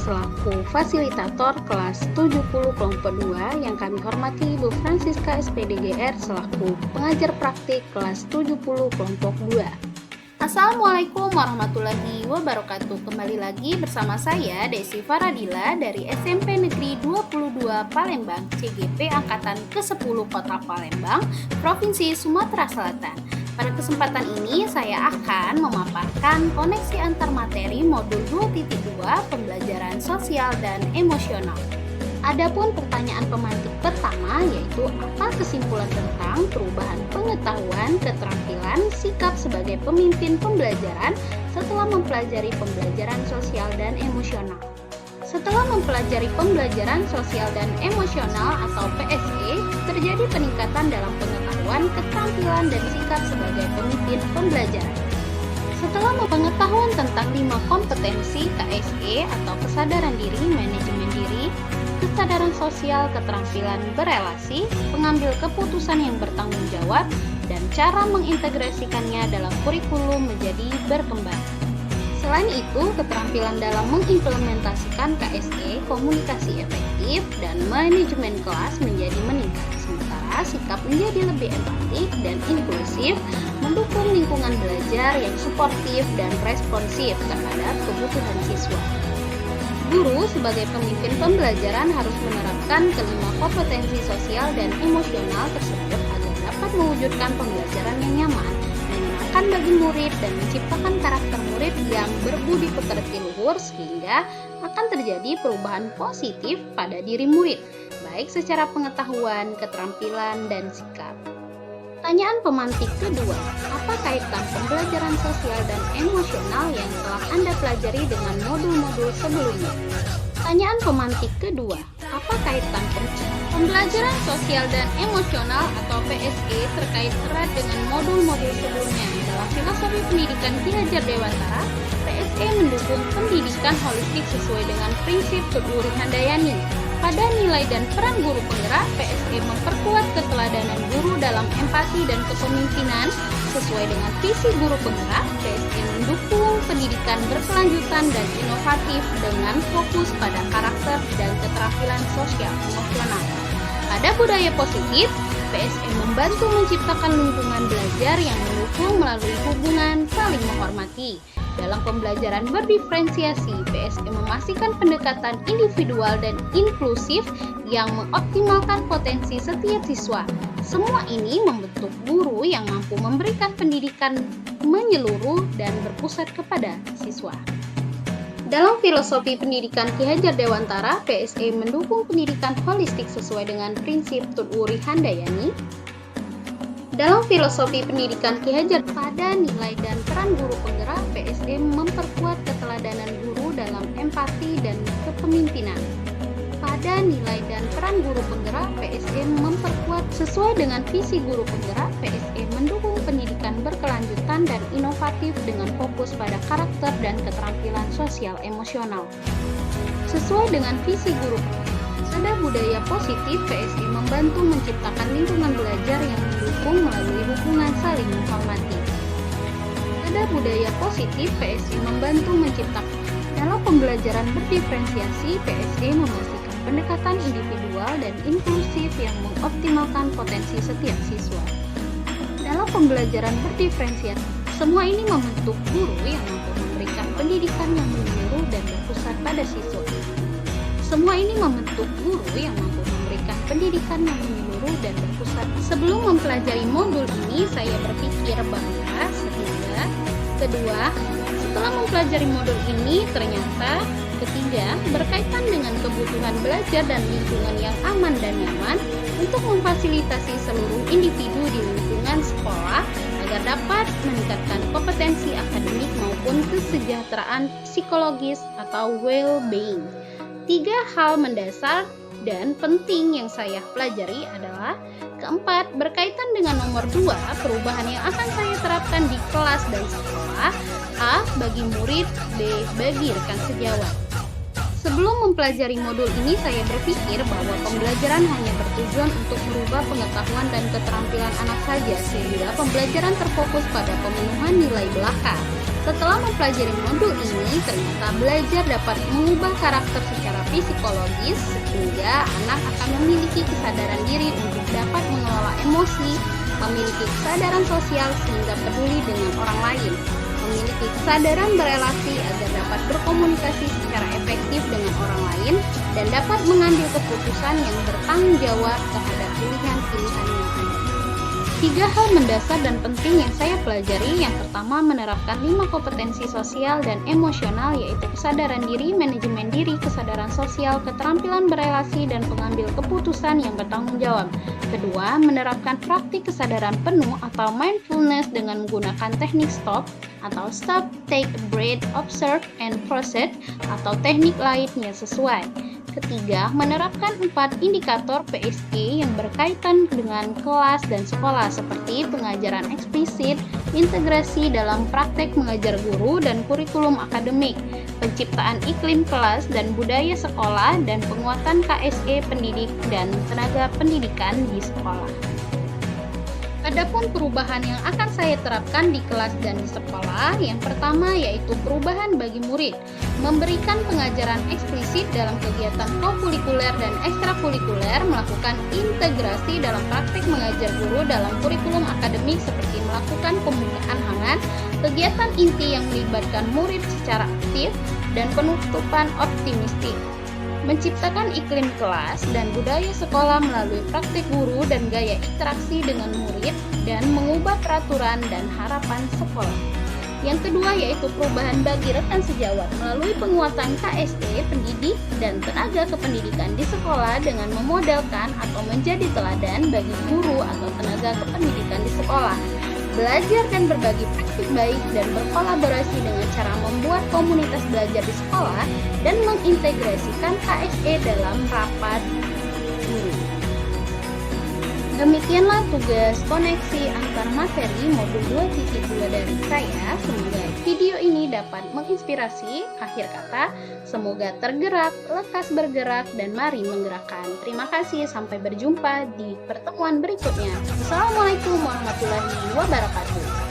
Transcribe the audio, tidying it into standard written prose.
selaku fasilitator kelas 70 kelompok 2 yang kami hormati Ibu Francisca SPDGR selaku pengajar praktik kelas 70 kelompok 2. Assalamualaikum warahmatullahi wabarakatuh. Kembali lagi bersama saya Desi Faradila dari SMP Negeri 22 Palembang, CGP Angkatan ke-10 Kota Palembang, Provinsi Sumatera Selatan. Pada kesempatan ini saya akan memaparkan koneksi antar materi modul 2.2 pembelajaran sosial dan emosional. Adapun pertanyaan pemantik pertama yaitu apa kesimpulan tentang perubahan pengetahuan, keterampilan, sikap sebagai pemimpin pembelajaran setelah mempelajari pembelajaran sosial dan emosional. Setelah mempelajari pembelajaran sosial dan emosional atau PSE, terjadi peningkatan dalam pengetahuan, keterampilan, dan sikap sebagai pemimpin pembelajaran. Setelah pengetahuan tentang 5 kompetensi KSE atau kesadaran diri, manajemen diri, kesadaran sosial, keterampilan berelasi, pengambil keputusan yang bertanggung jawab, dan cara mengintegrasikannya dalam kurikulum menjadi berkembang. Selain itu, keterampilan dalam mengimplementasikan KSE, komunikasi efektif, dan manajemen kelas menjadi meningkat. Sementara sikap menjadi lebih empatik dan inklusif, mendukung lingkungan belajar yang suportif dan responsif terhadap kebutuhan siswa. Guru sebagai pemimpin pembelajaran harus menerapkan kelima kompetensi sosial dan emosional tersebut agar dapat mewujudkan pembelajaran yang nyaman, menyenangkan bagi murid, dan menciptakan karakter murid yang berbudi pekerti luhur sehingga akan terjadi perubahan positif pada diri murid, baik secara pengetahuan, keterampilan, dan sikap. Pertanyaan pemantik kedua, apa kaitan pembelajaran sosial dan emosional yang telah Anda pelajari dengan modul-modul sebelumnya? Pertanyaan pemantik kedua, apa kaitan pembelajaran sosial dan emosional atau PSE terkait erat dengan modul-modul sebelumnya? Dalam filosofi pendidikan Ki Hajar Dewantara, PSE mendukung pendidikan holistik sesuai dengan prinsip Tut-Wuri Handayani. Pada nilai dan peran guru penggerak, PSE memperkuat keteladanan guru dalam empati dan kepemimpinan. Sesuai dengan visi guru penggerak, PSE mendukung pendidikan berkelanjutan dan inovatif dengan fokus pada karakter dan keterampilan sosial emosional. Pada budaya positif, PSE membantu menciptakan lingkungan belajar yang mendukung melalui hubungan saling menghormati. Dalam pembelajaran berdiferensiasi, PSE memastikan pendekatan individual dan inklusif yang mengoptimalkan potensi setiap siswa. Semua ini membentuk guru yang mampu memberikan pendidikan menyeluruh dan berpusat kepada siswa. Dalam filosofi pendidikan Ki Hajar Dewantara, PSE mendukung pendidikan holistik sesuai dengan prinsip Tut-Wuri Handayani. Dalam filosofi pendidikan Ki Hajar, pada nilai dan peran guru penggerak, PSE memperkuat keteladanan guru dalam empati dan kepemimpinan. Pada nilai dan peran guru penggerak, PSE memperkuat sesuai dengan visi guru penggerak, PSE mendukung pendidikan berkelanjutan dan inovatif dengan fokus pada karakter dan keterampilan sosial emosional. Sesuai dengan visi guru pada budaya positif, PSE membantu menciptakan lingkungan belajar yang mendukung melalui hubungan saling menghormati. Pada budaya positif, PSE membantu menciptakan dalam pembelajaran berdiferensiasi, PSE memastikan pendekatan individual dan inklusif yang mengoptimalkan potensi setiap siswa. Dalam pembelajaran berdiferensiasi, semua ini membentuk guru yang mampu memberikan pendidikan yang menyeluruh dan berpusat pada siswa. Semua ini membentuk guru yang mampu memberikan pendidikan yang menyeluruh dan berpusat. Sebelum mempelajari modul ini, saya berpikir bahwa setelah mempelajari modul ini, ternyata ketiga, berkaitan dengan kebutuhan belajar dan lingkungan yang aman dan nyaman untuk memfasilitasi seluruh individu di lingkungan sekolah agar dapat meningkatkan kompetensi akademik maupun kesejahteraan psikologis atau well-being. 3 hal mendasar dan penting yang saya pelajari adalah keempat, berkaitan dengan nomor 2, perubahan yang akan saya terapkan di kelas dan sekolah. A. Bagi murid. B. Bagi rekan sejawat. Sebelum mempelajari modul ini, saya berpikir bahwa pembelajaran hanya bertujuan untuk merubah pengetahuan dan keterampilan anak saja, sehingga pembelajaran terfokus pada pemenuhan nilai belaka. Setelah mempelajari modul ini, ternyata belajar dapat mengubah karakter secara psikologis sehingga anak akan memiliki kesadaran diri untuk dapat mengelola emosi, memiliki kesadaran sosial sehingga peduli dengan orang lain, memiliki kesadaran berelasi agar dapat berkomunikasi secara efektif dengan orang lain, dan dapat mengambil keputusan yang bertanggung jawab terhadap pilihan-pilihan yang ada. 3 hal mendasar dan penting yang saya pelajari. Yang pertama, menerapkan 5 kompetensi sosial dan emosional, yaitu kesadaran diri, manajemen diri, kesadaran sosial, keterampilan berelasi, dan pengambil keputusan yang bertanggung jawab. Kedua, menerapkan praktik kesadaran penuh atau mindfulness dengan menggunakan teknik stop atau stop, take a breath, observe, and proceed atau teknik lainnya sesuai. Ketiga, menerapkan 4 indikator PSG yang berkaitan dengan kelas dan sekolah seperti pengajaran eksplisit, integrasi dalam praktek mengajar guru dan kurikulum akademik, penciptaan iklim kelas dan budaya sekolah, dan penguatan KSE pendidik dan tenaga pendidikan di sekolah. Adapun perubahan yang akan saya terapkan di kelas dan di sekolah, yang pertama yaitu perubahan bagi murid, memberikan pengajaran eksplisit dalam kegiatan kokurikuler dan ekstrakurikuler, melakukan integrasi dalam praktik mengajar guru dalam kurikulum akademik seperti melakukan pembukaan hangat, kegiatan inti yang melibatkan murid secara aktif, dan penutupan optimistik. Menciptakan iklim kelas dan budaya sekolah melalui praktik guru dan gaya interaksi dengan murid, dan mengubah peraturan dan harapan sekolah. Yang kedua yaitu perubahan bagi rekan sejawat melalui penguatan KSE pendidik dan tenaga kependidikan di sekolah dengan memodelkan atau menjadi teladan bagi guru atau tenaga kependidikan di sekolah. Belajar dan berbagi praktik baik dan berkolaborasi dengan cara membuat komunitas belajar di sekolah dan mengintegrasikan KSE dalam rapat guru. Demikianlah tugas koneksi antar materi modul 2.2 dari saya. Semoga video ini dapat menginspirasi. Akhir kata, semoga tergerak, lekas bergerak, dan mari menggerakkan. Terima kasih, sampai berjumpa di pertemuan berikutnya. Assalamualaikum warahmatullahi wabarakatuh.